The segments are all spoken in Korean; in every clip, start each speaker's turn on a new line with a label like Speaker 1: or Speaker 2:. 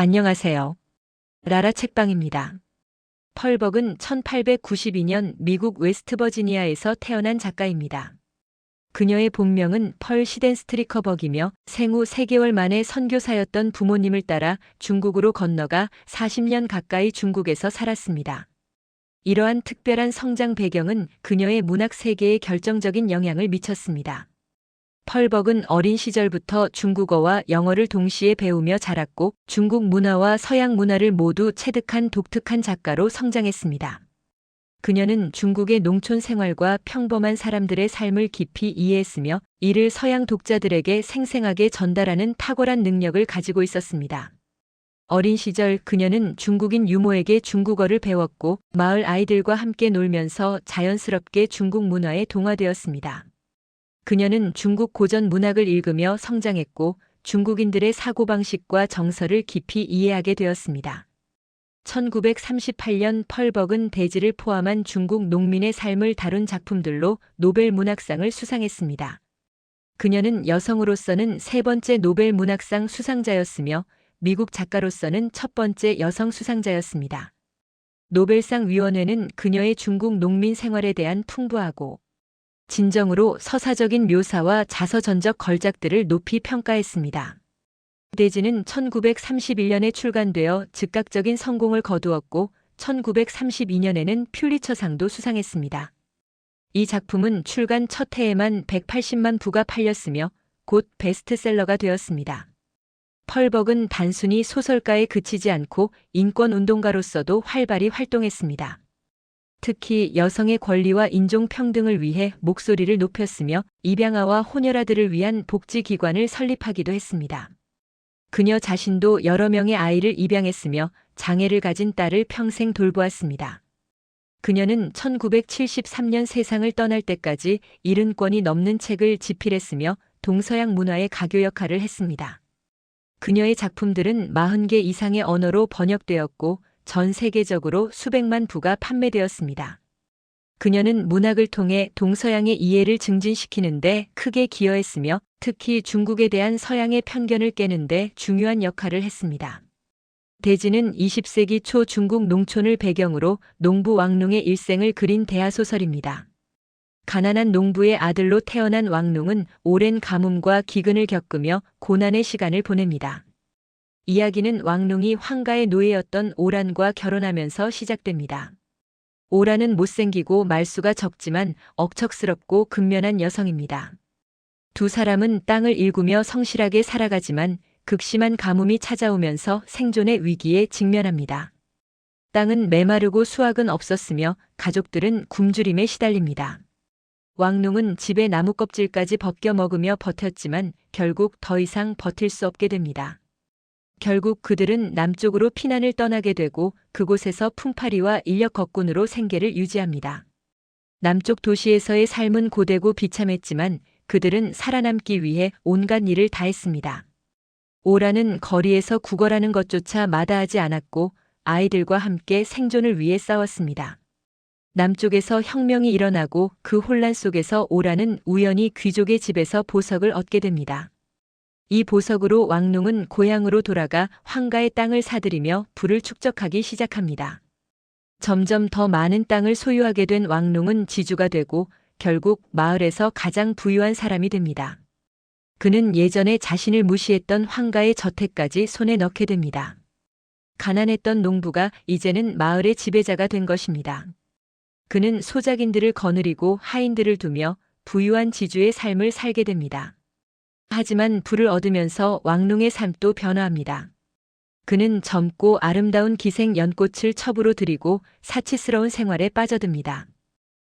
Speaker 1: 안녕하세요. 라라 책방입니다. 펄벅은 1892년 미국 웨스트버지니아에서 태어난 작가입니다. 그녀의 본명은 펄 시덴스트리커벅이며 생후 3개월 만에 선교사였던 부모님을 따라 중국으로 건너가 40년 가까이 중국에서 살았습니다. 이러한 특별한 성장 배경은 그녀의 문학 세계에 결정적인 영향을 미쳤습니다. 펄벅은 어린 시절부터 중국어와 영어를 동시에 배우며 자랐고 중국 문화와 서양 문화를 모두 체득한 독특한 작가로 성장했습니다. 그녀는 중국의 농촌 생활과 평범한 사람들의 삶을 깊이 이해했으며 이를 서양 독자들에게 생생하게 전달하는 탁월한 능력을 가지고 있었습니다. 어린 시절 그녀는 중국인 유모에게 중국어를 배웠고 마을 아이들과 함께 놀면서 자연스럽게 중국 문화에 동화되었습니다. 그녀는 중국 고전 문학을 읽으며 성장했고 중국인들의 사고방식과 정서를 깊이 이해하게 되었습니다. 1938년 펄벅은 대지를 포함한 중국 농민의 삶을 다룬 작품들로 노벨 문학상을 수상했습니다. 그녀는 여성으로서는 3번째 노벨 문학상 수상자였으며 미국 작가로서는 1번째 여성 수상자였습니다. 노벨상 위원회는 그녀의 중국 농민 생활에 대한 풍부하고 진정으로 서사적인 묘사와 자서전적 걸작들을 높이 평가했습니다. 대지는 1931년에 출간되어 즉각적인 성공을 거두었고 1932년에는 퓰리처상도 수상했습니다. 이 작품은 출간 첫 해에만 180만 부가 팔렸으며 곧 베스트셀러가 되었습니다. 펄벅은 단순히 소설가에 그치지 않고 인권운동가로서도 활발히 활동했습니다. 특히 여성의 권리와 인종평등을 위해 목소리를 높였으며 입양아와 호녀라들을 위한 복지기관을 설립하기도 했습니다. 그녀 자신도 여러 명의 아이를 입양했으며 장애를 가진 딸을 평생 돌보았습니다. 그녀는 1973년 세상을 떠날 때까지 70권이 넘는 책을 집필했으며 동서양 문화의 가교 역할을 했습니다. 그녀의 작품들은 40개 이상의 언어로 번역되었고 전 세계적으로 수백만 부가 판매되었습니다. 그녀는 문학을 통해 동서양의 이해를 증진시키는 데 크게 기여했으며 특히 중국에 대한 서양의 편견을 깨는 데 중요한 역할을 했습니다. 대지는 20세기 초 중국 농촌을 배경으로 농부 왕농의 일생을 그린 대하소설입니다. 가난한 농부의 아들로 태어난 왕농은 오랜 가뭄과 기근을 겪으며 고난의 시간을 보냅니다. 이야기는 왕농이 황가의 노예였던 오란과 결혼하면서 시작됩니다. 오란은 못생기고 말수가 적지만 억척스럽고 근면한 여성입니다. 두 사람은 땅을 일구며 성실하게 살아가지만 극심한 가뭄이 찾아오면서 생존의 위기에 직면합니다. 땅은 메마르고 수확은 없었으며 가족들은 굶주림에 시달립니다. 왕농은 집에 나무 껍질까지 벗겨 먹으며 버텼지만 결국 더 이상 버틸 수 없게 됩니다. 결국 그들은 남쪽으로 피난을 떠나게 되고 그곳에서 풍파리와 인력 거꾼으로 생계를 유지합니다. 남쪽 도시에서의 삶은 고되고 비참했지만 그들은 살아남기 위해 온갖 일을 다했습니다. 오라는 거리에서 구걸하는 것조차 마다하지 않았고 아이들과 함께 생존을 위해 싸웠습니다. 남쪽에서 혁명이 일어나고 그 혼란 속에서 오라는 우연히 귀족의 집에서 보석을 얻게 됩니다. 이 보석으로 왕농은 고향으로 돌아가 황가의 땅을 사들이며 부를 축적하기 시작합니다. 점점 더 많은 땅을 소유하게 된 왕농은 지주가 되고 결국 마을에서 가장 부유한 사람이 됩니다. 그는 예전에 자신을 무시했던 황가의 저택까지 손에 넣게 됩니다. 가난했던 농부가 이제는 마을의 지배자가 된 것입니다. 그는 소작인들을 거느리고 하인들을 두며 부유한 지주의 삶을 살게 됩니다. 하지만 부를 얻으면서 왕농의 삶도 변화합니다. 그는 젊고 아름다운 기생 연꽃을 첩으로 들이고 사치스러운 생활에 빠져듭니다.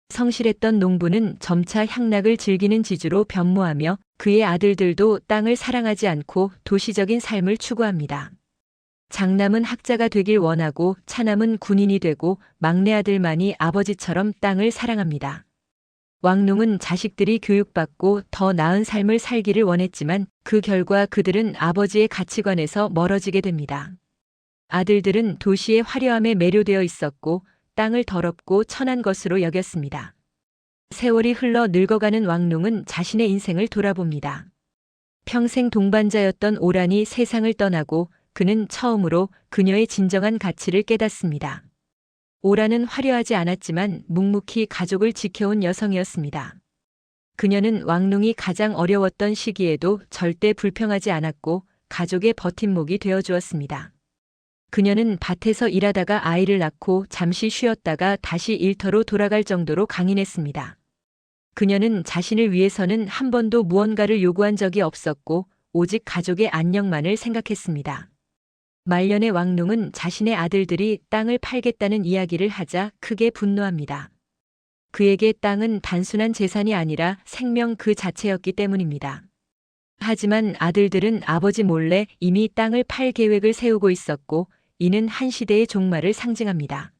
Speaker 1: 성실했던 농부는 점차 향락을 즐기는 지주로 변모하며 그의 아들들도 땅을 사랑하지 않고 도시적인 삶을 추구합니다. 장남은 학자가 되길 원하고 차남은 군인이 되고 막내 아들만이 아버지처럼 땅을 사랑합니다. 왕농은 자식들이 교육받고 더 나은 삶을 살기를 원했지만 그 결과 그들은 아버지의 가치관에서 멀어지게 됩니다. 아들들은 도시의 화려함에 매료되어 있었고 땅을 더럽고 천한 것으로 여겼습니다. 세월이 흘러 늙어가는 왕농은 자신의 인생을 돌아봅니다. 평생 동반자였던 오란이 세상을 떠나고 그는 처음으로 그녀의 진정한 가치를 깨닫습니다. 오라는 화려하지 않았지만 묵묵히 가족을 지켜온 여성이었습니다. 그녀는 왕릉이 가장 어려웠던 시기에도 절대 불평하지 않았고 가족의 버팀목이 되어주었습니다. 그녀는 밭에서 일하다가 아이를 낳고 잠시 쉬었다가 다시 일터로 돌아갈 정도로 강인했습니다. 그녀는 자신을 위해서는 한 번도 무언가를 요구한 적이 없었고 오직 가족의 안녕만을 생각했습니다. 말년의 왕릉은 자신의 아들들이 땅을 팔겠다는 이야기를 하자 크게 분노합니다. 그에게 땅은 단순한 재산이 아니라 생명 그 자체였기 때문입니다. 하지만 아들들은 아버지 몰래 이미 땅을 팔 계획을 세우고 있었고 이는 한 시대의 종말을 상징합니다.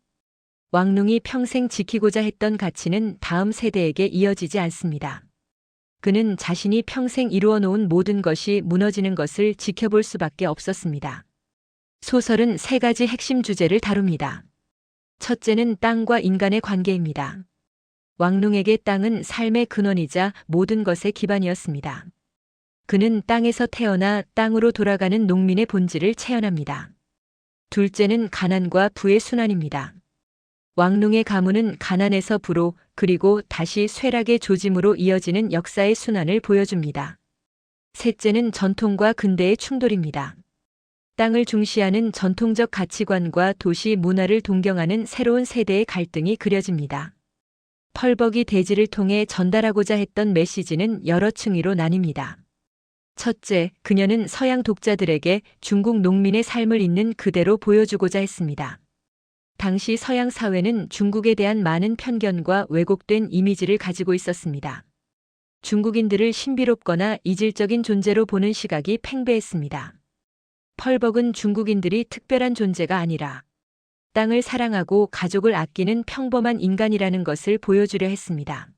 Speaker 1: 왕릉이 평생 지키고자 했던 가치는 다음 세대에게 이어지지 않습니다. 그는 자신이 평생 이루어 놓은 모든 것이 무너지는 것을 지켜볼 수밖에 없었습니다. 소설은 세 가지 핵심 주제를 다룹니다. 첫째는 땅과 인간의 관계입니다. 왕릉에게 땅은 삶의 근원이자 모든 것의 기반이었습니다. 그는 땅에서 태어나 땅으로 돌아가는 농민의 본질을 체현합니다. 둘째는 가난과 부의 순환입니다. 왕릉의 가문은 가난에서 부로 그리고 다시 쇠락의 조짐으로 이어지는 역사의 순환을 보여줍니다. 셋째는 전통과 근대의 충돌입니다. 땅을 중시하는 전통적 가치관과 도시 문화를 동경하는 새로운 세대의 갈등이 그려집니다. 펄벅이 대지를 통해 전달하고자 했던 메시지는 여러 층위로 나뉩니다. 첫째, 그녀는 서양 독자들에게 중국 농민의 삶을 있는 그대로 보여주고자 했습니다. 당시 서양 사회는 중국에 대한 많은 편견과 왜곡된 이미지를 가지고 있었습니다. 중국인들을 신비롭거나 이질적인 존재로 보는 시각이 팽배했습니다. 펄벅은 중국인들이 특별한 존재가 아니라 땅을 사랑하고 가족을 아끼는 평범한 인간이라는 것을 보여주려 했습니다.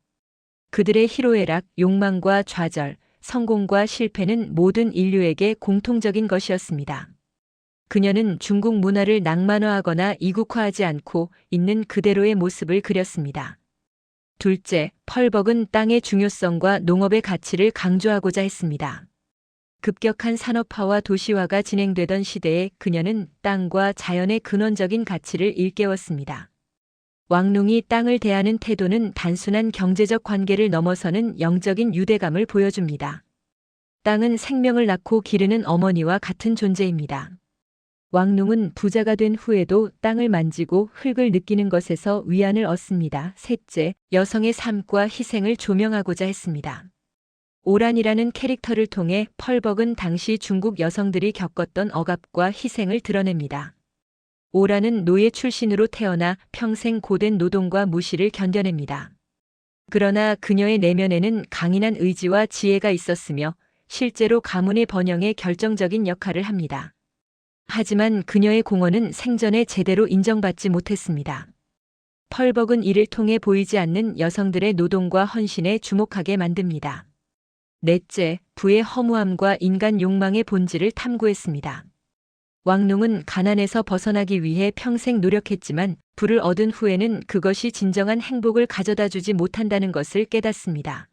Speaker 1: 그들의 희로애락, 욕망과 좌절, 성공과 실패는 모든 인류에게 공통적인 것이었습니다. 그녀는 중국 문화를 낭만화하거나 이국화하지 않고 있는 그대로의 모습을 그렸습니다. 둘째, 펄벅은 땅의 중요성과 농업의 가치를 강조하고자 했습니다. 급격한 산업화와 도시화가 진행되던 시대에 그녀는 땅과 자연의 근원적인 가치를 일깨웠습니다. 왕릉이 땅을 대하는 태도는 단순한 경제적 관계를 넘어서는 영적인 유대감을 보여줍니다. 땅은 생명을 낳고 기르는 어머니와 같은 존재입니다. 왕릉은 부자가 된 후에도 땅을 만지고 흙을 느끼는 것에서 위안을 얻습니다. 셋째, 여성의 삶과 희생을 조명하고자 했습니다. 오란이라는 캐릭터를 통해 펄벅은 당시 중국 여성들이 겪었던 억압과 희생을 드러냅니다. 오란은 노예 출신으로 태어나 평생 고된 노동과 무시를 견뎌냅니다. 그러나 그녀의 내면에는 강인한 의지와 지혜가 있었으며 실제로 가문의 번영에 결정적인 역할을 합니다. 하지만 그녀의 공헌은 생전에 제대로 인정받지 못했습니다. 펄벅은 이를 통해 보이지 않는 여성들의 노동과 헌신에 주목하게 만듭니다. 넷째, 부의 허무함과 인간 욕망의 본질을 탐구했습니다. 왕릉은 가난에서 벗어나기 위해 평생 노력했지만 부를 얻은 후에는 그것이 진정한 행복을 가져다 주지 못한다는 것을 깨닫습니다.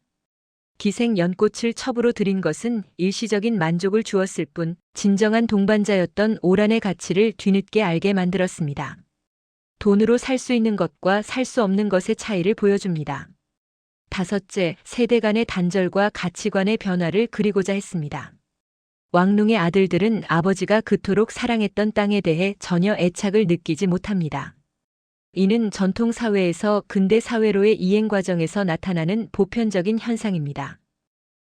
Speaker 1: 기생 연꽃을 첩으로 들인 것은 일시적인 만족을 주었을 뿐 진정한 동반자였던 오란의 가치를 뒤늦게 알게 만들었습니다. 돈으로 살 수 있는 것과 살 수 없는 것의 차이를 보여줍니다. 다섯째, 세대 간의 단절과 가치관의 변화를 그리고자 했습니다. 왕릉의 아들들은 아버지가 그토록 사랑했던 땅에 대해 전혀 애착을 느끼지 못합니다. 이는 전통 사회에서 근대 사회로의 이행 과정에서 나타나는 보편적인 현상입니다.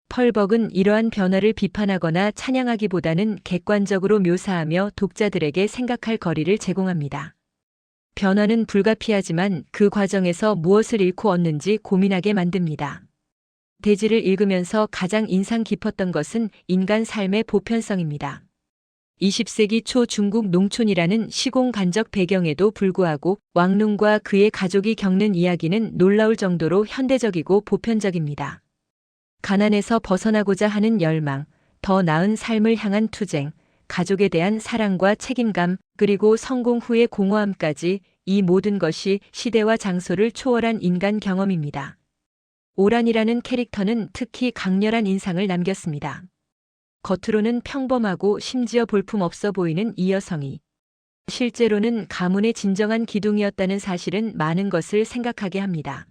Speaker 1: 펄벅은 이러한 변화를 비판하거나 찬양하기보다는 객관적으로 묘사하며 독자들에게 생각할 거리를 제공합니다. 변화는 불가피하지만 그 과정에서 무엇을 잃고 얻는지 고민하게 만듭니다. 대지를 읽으면서 가장 인상 깊었던 것은 인간 삶의 보편성입니다. 20세기 초 중국 농촌이라는 시공간적 배경에도 불구하고 왕릉과 그의 가족이 겪는 이야기는 놀라울 정도로 현대적이고 보편적입니다. 가난에서 벗어나고자 하는 열망, 더 나은 삶을 향한 투쟁, 가족에 대한 사랑과 책임감, 그리고 성공 후의 공허함까지 이 모든 것이 시대와 장소를 초월한 인간 경험입니다. 오란이라는 캐릭터는 특히 강렬한 인상을 남겼습니다. 겉으로는 평범하고 심지어 볼품없어 보이는 이 여성이 실제로는 가문의 진정한 기둥이었다는 사실은 많은 것을 생각하게 합니다.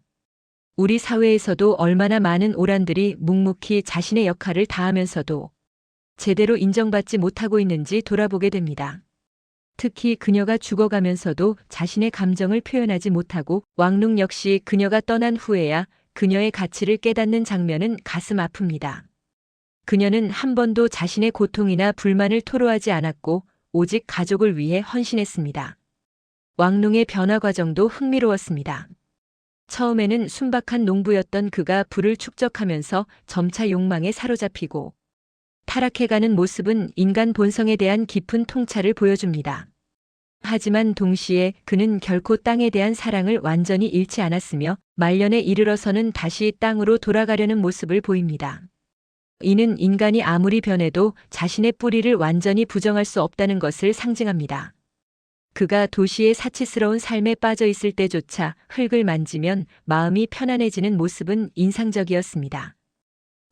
Speaker 1: 우리 사회에서도 얼마나 많은 오란들이 묵묵히 자신의 역할을 다하면서도 제대로 인정받지 못하고 있는지 돌아보게 됩니다. 특히 그녀가 죽어가면서도 자신의 감정을 표현하지 못하고 왕룽 역시 그녀가 떠난 후에야 그녀의 가치를 깨닫는 장면은 가슴 아픕니다. 그녀는 한 번도 자신의 고통이나 불만을 토로하지 않았고 오직 가족을 위해 헌신했습니다. 왕룽의 변화 과정도 흥미로웠습니다. 처음에는 순박한 농부였던 그가 부를 축적하면서 점차 욕망에 사로잡히고 타락해가는 모습은 인간 본성에 대한 깊은 통찰을 보여줍니다. 하지만 동시에 그는 결코 땅에 대한 사랑을 완전히 잃지 않았으며 말년에 이르러서는 다시 땅으로 돌아가려는 모습을 보입니다. 이는 인간이 아무리 변해도 자신의 뿌리를 완전히 부정할 수 없다는 것을 상징합니다. 그가 도시의 사치스러운 삶에 빠져 있을 때조차 흙을 만지면 마음이 편안해지는 모습은 인상적이었습니다.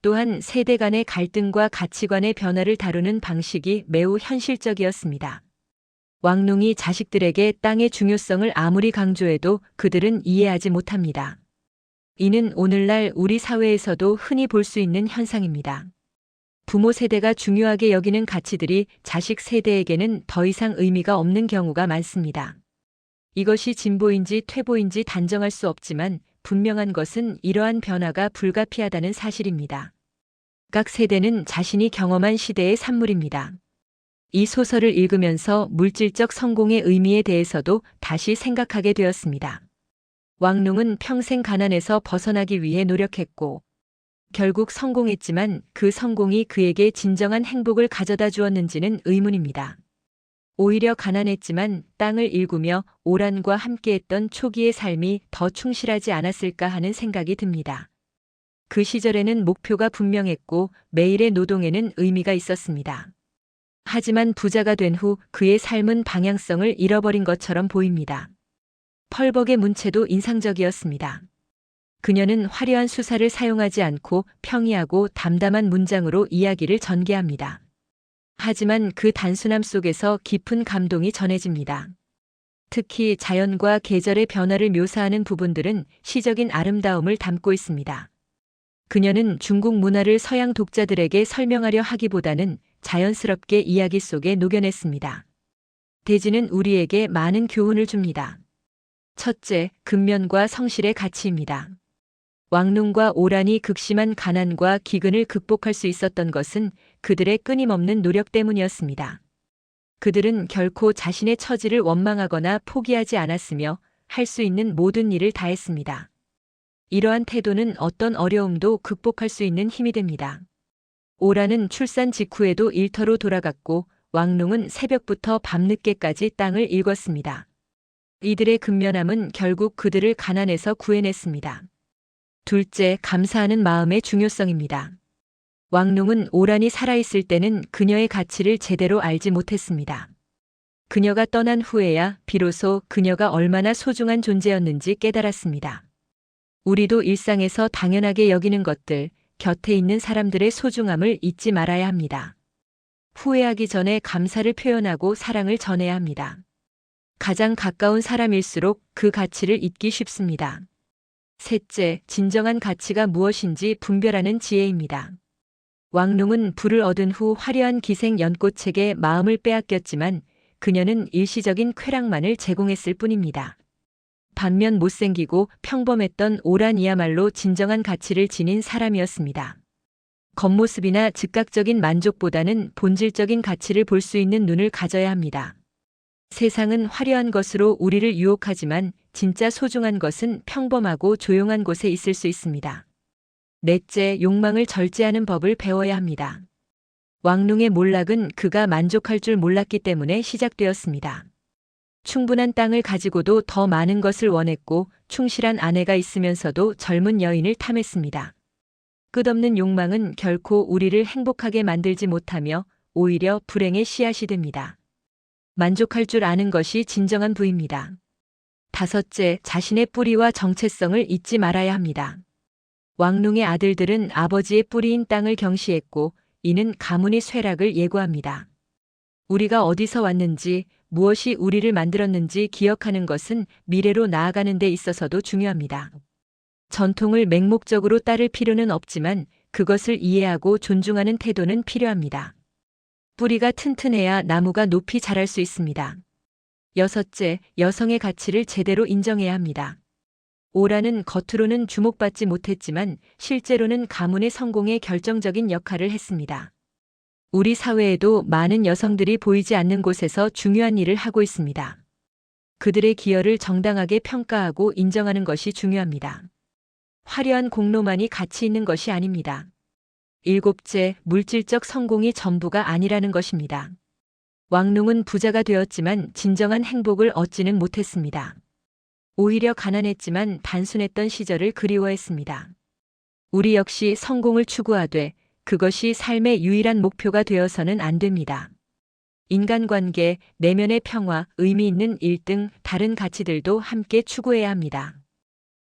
Speaker 1: 또한 세대 간의 갈등과 가치관의 변화를 다루는 방식이 매우 현실적이었습니다. 왕룽이 자식들에게 땅의 중요성을 아무리 강조해도 그들은 이해하지 못합니다. 이는 오늘날 우리 사회에서도 흔히 볼 수 있는 현상입니다. 부모 세대가 중요하게 여기는 가치들이 자식 세대에게는 더 이상 의미가 없는 경우가 많습니다. 이것이 진보인지 퇴보인지 단정할 수 없지만 분명한 것은 이러한 변화가 불가피하다는 사실입니다. 각 세대는 자신이 경험한 시대의 산물입니다. 이 소설을 읽으면서 물질적 성공의 의미에 대해서도 다시 생각하게 되었습니다. 왕룽은 평생 가난에서 벗어나기 위해 노력했고 결국 성공했지만 그 성공이 그에게 진정한 행복을 가져다 주었는지는 의문입니다. 오히려 가난했지만 땅을 일구며 오란과 함께했던 초기의 삶이 더 충실하지 않았을까 하는 생각이 듭니다. 그 시절에는 목표가 분명했고 매일의 노동에는 의미가 있었습니다. 하지만 부자가 된 후 그의 삶은 방향성을 잃어버린 것처럼 보입니다. 펄벅의 문체도 인상적이었습니다. 그녀는 화려한 수사를 사용하지 않고 평이하고 담담한 문장으로 이야기를 전개합니다. 하지만 그 단순함 속에서 깊은 감동이 전해집니다. 특히 자연과 계절의 변화를 묘사하는 부분들은 시적인 아름다움을 담고 있습니다. 그녀는 중국 문화를 서양 독자들에게 설명하려 하기보다는 자연스럽게 이야기 속에 녹여냈습니다. 대지는 우리에게 많은 교훈을 줍니다. 첫째, 근면과 성실의 가치입니다. 왕룽과 오란이 극심한 가난과 기근을 극복할 수 있었던 것은 그들의 끊임없는 노력 때문이었습니다. 그들은 결코 자신의 처지를 원망하거나 포기하지 않았으며 할 수 있는 모든 일을 다했습니다. 이러한 태도는 어떤 어려움도 극복할 수 있는 힘이 됩니다. 오란은 출산 직후에도 일터로 돌아갔고 왕룽은 새벽부터 밤늦게까지 땅을 일궜습니다. 이들의 근면함은 결국 그들을 가난에서 구해냈습니다. 둘째, 감사하는 마음의 중요성입니다. 왕룽은 오란이 살아있을 때는 그녀의 가치를 제대로 알지 못했습니다. 그녀가 떠난 후에야 비로소 그녀가 얼마나 소중한 존재였는지 깨달았습니다. 우리도 일상에서 당연하게 여기는 것들, 곁에 있는 사람들의 소중함을 잊지 말아야 합니다. 후회하기 전에 감사를 표현하고 사랑을 전해야 합니다. 가장 가까운 사람일수록 그 가치를 잊기 쉽습니다. 셋째, 진정한 가치가 무엇인지 분별하는 지혜입니다. 왕룽은 부를 얻은 후 화려한 기생 연꽃책에 마음을 빼앗겼지만 그녀는 일시적인 쾌락만을 제공했을 뿐입니다. 반면 못생기고 평범했던 오란이야말로 진정한 가치를 지닌 사람이었습니다. 겉모습이나 즉각적인 만족보다는 본질적인 가치를 볼 수 있는 눈을 가져야 합니다. 세상은 화려한 것으로 우리를 유혹하지만 진짜 소중한 것은 평범하고 조용한 곳에 있을 수 있습니다. 넷째, 욕망을 절제하는 법을 배워야 합니다. 왕룽의 몰락은 그가 만족할 줄 몰랐기 때문에 시작되었습니다. 충분한 땅을 가지고도 더 많은 것을 원했고 충실한 아내가 있으면서도 젊은 여인을 탐했습니다. 끝없는 욕망은 결코 우리를 행복하게 만들지 못하며 오히려 불행의 씨앗이 됩니다. 만족할 줄 아는 것이 진정한 부입니다. 다섯째, 자신의 뿌리와 정체성을 잊지 말아야 합니다. 왕룽의 아들들은 아버지의 뿌리인 땅을 경시했고 이는 가문의 쇠락을 예고합니다. 우리가 어디서 왔는지, 무엇이 우리를 만들었는지 기억하는 것은 미래로 나아가는 데 있어서도 중요합니다. 전통을 맹목적으로 따를 필요는 없지만 그것을 이해하고 존중하는 태도는 필요합니다. 뿌리가 튼튼해야 나무가 높이 자랄 수 있습니다. 여섯째, 여성의 가치를 제대로 인정해야 합니다. 오라는 겉으로는 주목받지 못했지만 실제로는 가문의 성공에 결정적인 역할을 했습니다. 우리 사회에도 많은 여성들이 보이지 않는 곳에서 중요한 일을 하고 있습니다. 그들의 기여를 정당하게 평가하고 인정하는 것이 중요합니다. 화려한 공로만이 가치 있는 것이 아닙니다. 일곱째, 물질적 성공이 전부가 아니라는 것입니다. 왕농은 부자가 되었지만 진정한 행복을 얻지는 못했습니다. 오히려 가난했지만 단순했던 시절을 그리워했습니다. 우리 역시 성공을 추구하되 그것이 삶의 유일한 목표가 되어서는 안 됩니다. 인간관계, 내면의 평화, 의미 있는 일 등 다른 가치들도 함께 추구해야 합니다.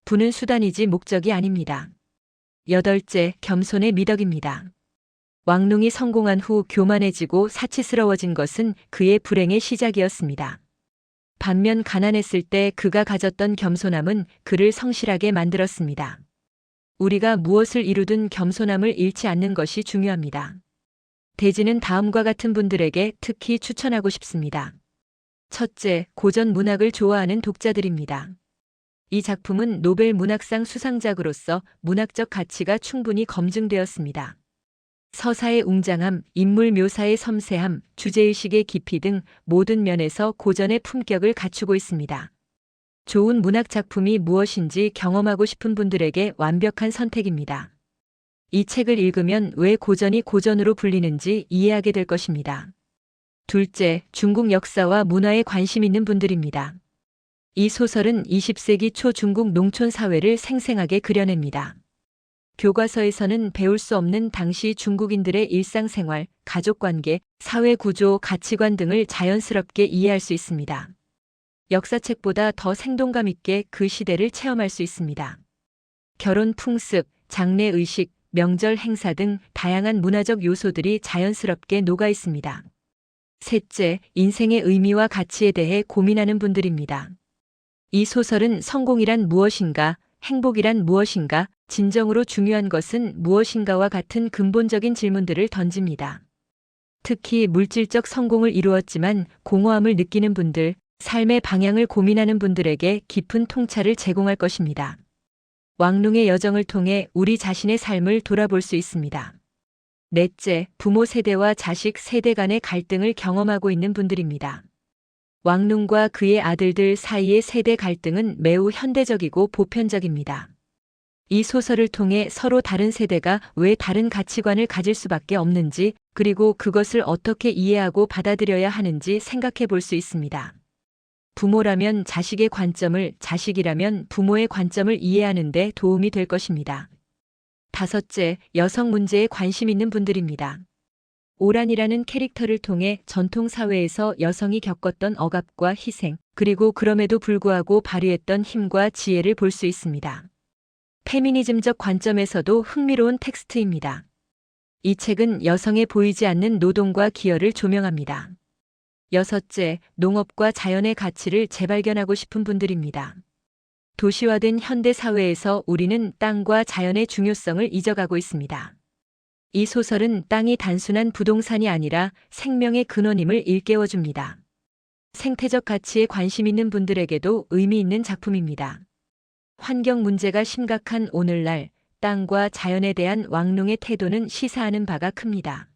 Speaker 1: 부는 수단이지 목적이 아닙니다. 여덟째, 겸손의 미덕입니다. 왕농이 성공한 후 교만해지고 사치스러워진 것은 그의 불행의 시작이었습니다. 반면 가난했을 때 그가 가졌던 겸손함은 그를 성실하게 만들었습니다. 우리가 무엇을 이루든 겸손함을 잃지 않는 것이 중요합니다. 대지는 다음과 같은 분들에게 특히 추천하고 싶습니다. 첫째, 고전 문학을 좋아하는 독자들입니다. 이 작품은 노벨 문학상 수상작으로서 문학적 가치가 충분히 검증되었습니다. 서사의 웅장함, 인물 묘사의 섬세함, 주제의식의 깊이 등 모든 면에서 고전의 품격을 갖추고 있습니다. 좋은 문학 작품이 무엇인지 경험하고 싶은 분들에게 완벽한 선택입니다. 이 책을 읽으면 왜 고전이 고전으로 불리는지 이해하게 될 것입니다. 둘째, 중국 역사와 문화에 관심 있는 분들입니다. 이 소설은 20세기 초 중국 농촌 사회를 생생하게 그려냅니다. 교과서에서는 배울 수 없는 당시 중국인들의 일상생활, 가족관계, 사회구조, 가치관 등을 자연스럽게 이해할 수 있습니다. 역사책보다 더 생동감 있게 그 시대를 체험할 수 있습니다. 결혼 풍습, 장례의식, 명절 행사 등 다양한 문화적 요소들이 자연스럽게 녹아 있습니다. 셋째, 인생의 의미와 가치에 대해 고민하는 분들입니다. 이 소설은 성공이란 무엇인가, 행복이란 무엇인가, 진정으로 중요한 것은 무엇인가와 같은 근본적인 질문들을 던집니다. 특히 물질적 성공을 이루었지만 공허함을 느끼는 분들, 삶의 방향을 고민하는 분들에게 깊은 통찰을 제공할 것입니다. 왕농의 여정을 통해 우리 자신의 삶을 돌아볼 수 있습니다. 넷째, 부모 세대와 자식 세대 간의 갈등을 경험하고 있는 분들입니다. 왕농과 그의 아들들 사이의 세대 갈등은 매우 현대적이고 보편적입니다. 이 소설을 통해 서로 다른 세대가 왜 다른 가치관을 가질 수밖에 없는지, 그리고 그것을 어떻게 이해하고 받아들여야 하는지 생각해 볼 수 있습니다. 부모라면 자식의 관점을, 자식이라면 부모의 관점을 이해하는 데 도움이 될 것입니다. 다섯째, 여성 문제에 관심 있는 분들입니다. 오란이라는 캐릭터를 통해 전통 사회에서 여성이 겪었던 억압과 희생, 그리고 그럼에도 불구하고 발휘했던 힘과 지혜를 볼 수 있습니다. 페미니즘적 관점에서도 흥미로운 텍스트입니다. 이 책은 여성의 보이지 않는 노동과 기여를 조명합니다. 여섯째, 농업과 자연의 가치를 재발견하고 싶은 분들입니다. 도시화된 현대 사회에서 우리는 땅과 자연의 중요성을 잊어가고 있습니다. 이 소설은 땅이 단순한 부동산이 아니라 생명의 근원임을 일깨워줍니다. 생태적 가치에 관심 있는 분들에게도 의미 있는 작품입니다. 환경 문제가 심각한 오늘날 땅과 자연에 대한 왕농의 태도는 시사하는 바가 큽니다.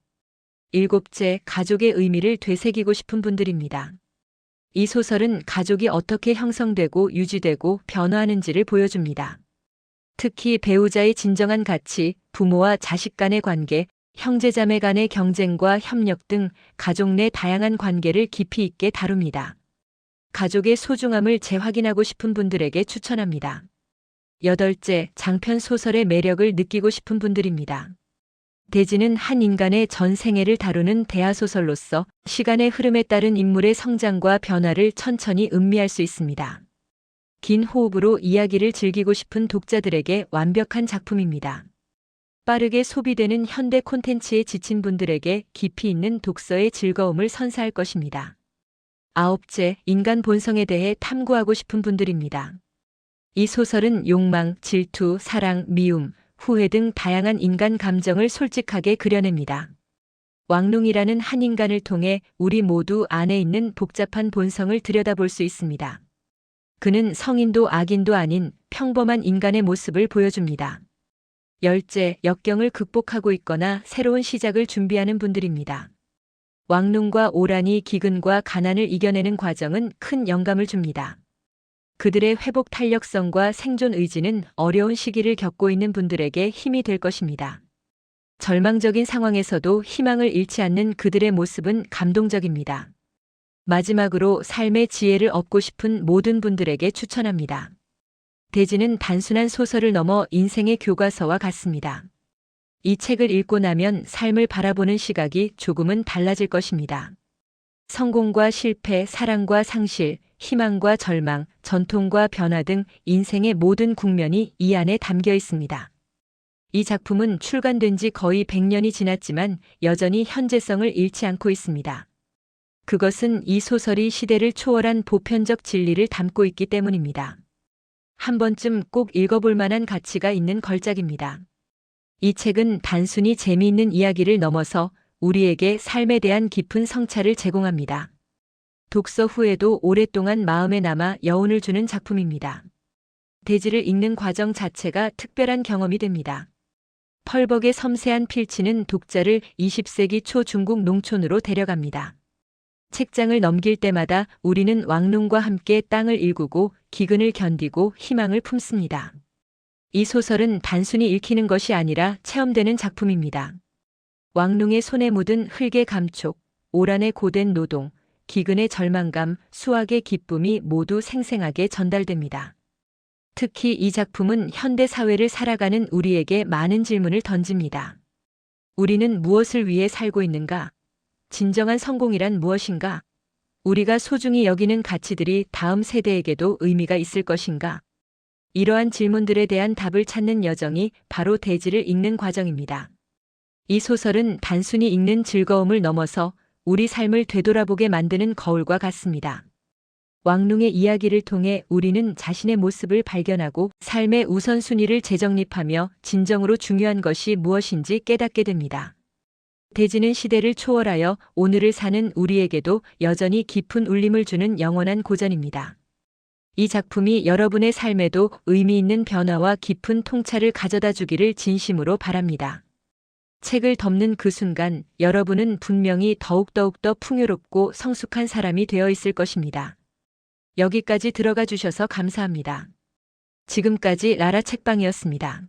Speaker 1: 일곱째, 가족의 의미를 되새기고 싶은 분들입니다. 이 소설은 가족이 어떻게 형성되고 유지되고 변화하는지를 보여줍니다. 특히 배우자의 진정한 가치, 부모와 자식 간의 관계, 형제자매 간의 경쟁과 협력 등 가족 내 다양한 관계를 깊이 있게 다룹니다. 가족의 소중함을 재확인하고 싶은 분들에게 추천합니다. 여덟째, 장편 소설의 매력을 느끼고 싶은 분들입니다. 대지는 한 인간의 전 생애를 다루는 대하소설로서 시간의 흐름에 따른 인물의 성장과 변화를 천천히 음미할 수 있습니다. 긴 호흡으로 이야기를 즐기고 싶은 독자들에게 완벽한 작품입니다. 빠르게 소비되는 현대 콘텐츠에 지친 분들에게 깊이 있는 독서의 즐거움을 선사할 것입니다. 아홉째, 인간 본성에 대해 탐구하고 싶은 분들입니다. 이 소설은 욕망, 질투, 사랑, 미움, 후회 등 다양한 인간 감정을 솔직하게 그려냅니다. 왕농이라는 한 인간을 통해 우리 모두 안에 있는 복잡한 본성을 들여다볼 수 있습니다. 그는 성인도 악인도 아닌 평범한 인간의 모습을 보여줍니다. 열째, 역경을 극복하고 있거나 새로운 시작을 준비하는 분들입니다. 왕농과 오란이 기근과 가난을 이겨내는 과정은 큰 영감을 줍니다. 그들의 회복 탄력성과 생존 의지는 어려운 시기를 겪고 있는 분들에게 힘이 될 것입니다. 절망적인 상황에서도 희망을 잃지 않는 그들의 모습은 감동적입니다. 마지막으로 삶의 지혜를 얻고 싶은 모든 분들에게 추천합니다. 대지는 단순한 소설을 넘어 인생의 교과서와 같습니다. 이 책을 읽고 나면 삶을 바라보는 시각이 조금은 달라질 것입니다. 성공과 실패, 사랑과 상실, 희망과 절망, 전통과 변화 등 인생의 모든 국면이 이 안에 담겨 있습니다. 이 작품은 출간된 지 거의 100년이 지났지만 여전히 현재성을 잃지 않고 있습니다. 그것은 이 소설이 시대를 초월한 보편적 진리를 담고 있기 때문입니다. 한 번쯤 꼭 읽어볼 만한 가치가 있는 걸작입니다. 이 책은 단순히 재미있는 이야기를 넘어서 우리에게 삶에 대한 깊은 성찰을 제공합니다. 독서 후에도 오랫동안 마음에 남아 여운을 주는 작품입니다. 대지를 읽는 과정 자체가 특별한 경험이 됩니다. 펄벅의 섬세한 필치는 독자를 20세기 초 중국 농촌으로 데려갑니다. 책장을 넘길 때마다 우리는 왕농과 함께 땅을 일구고 기근을 견디고 희망을 품습니다. 이 소설은 단순히 읽히는 것이 아니라 체험되는 작품입니다. 왕농의 손에 묻은 흙의 감촉, 오란의 고된 노동, 기근의 절망감, 수확의 기쁨이 모두 생생하게 전달됩니다. 특히 이 작품은 현대 사회를 살아가는 우리에게 많은 질문을 던집니다. 우리는 무엇을 위해 살고 있는가? 진정한 성공이란 무엇인가? 우리가 소중히 여기는 가치들이 다음 세대에게도 의미가 있을 것인가? 이러한 질문들에 대한 답을 찾는 여정이 바로 대지를 읽는 과정입니다. 이 소설은 단순히 읽는 즐거움을 넘어서 우리 삶을 되돌아보게 만드는 거울과 같습니다. 왕농의 이야기를 통해 우리는 자신의 모습을 발견하고 삶의 우선순위를 재정립하며 진정으로 중요한 것이 무엇인지 깨닫게 됩니다. 대지는 시대를 초월하여 오늘을 사는 우리에게도 여전히 깊은 울림을 주는 영원한 고전입니다. 이 작품이 여러분의 삶에도 의미 있는 변화와 깊은 통찰을 가져다 주기를 진심으로 바랍니다. 책을 덮는 그 순간 여러분은 분명히 더욱더 풍요롭고 성숙한 사람이 되어 있을 것입니다. 여기까지 들어가 주셔서 감사합니다. 지금까지 라라 책방이었습니다.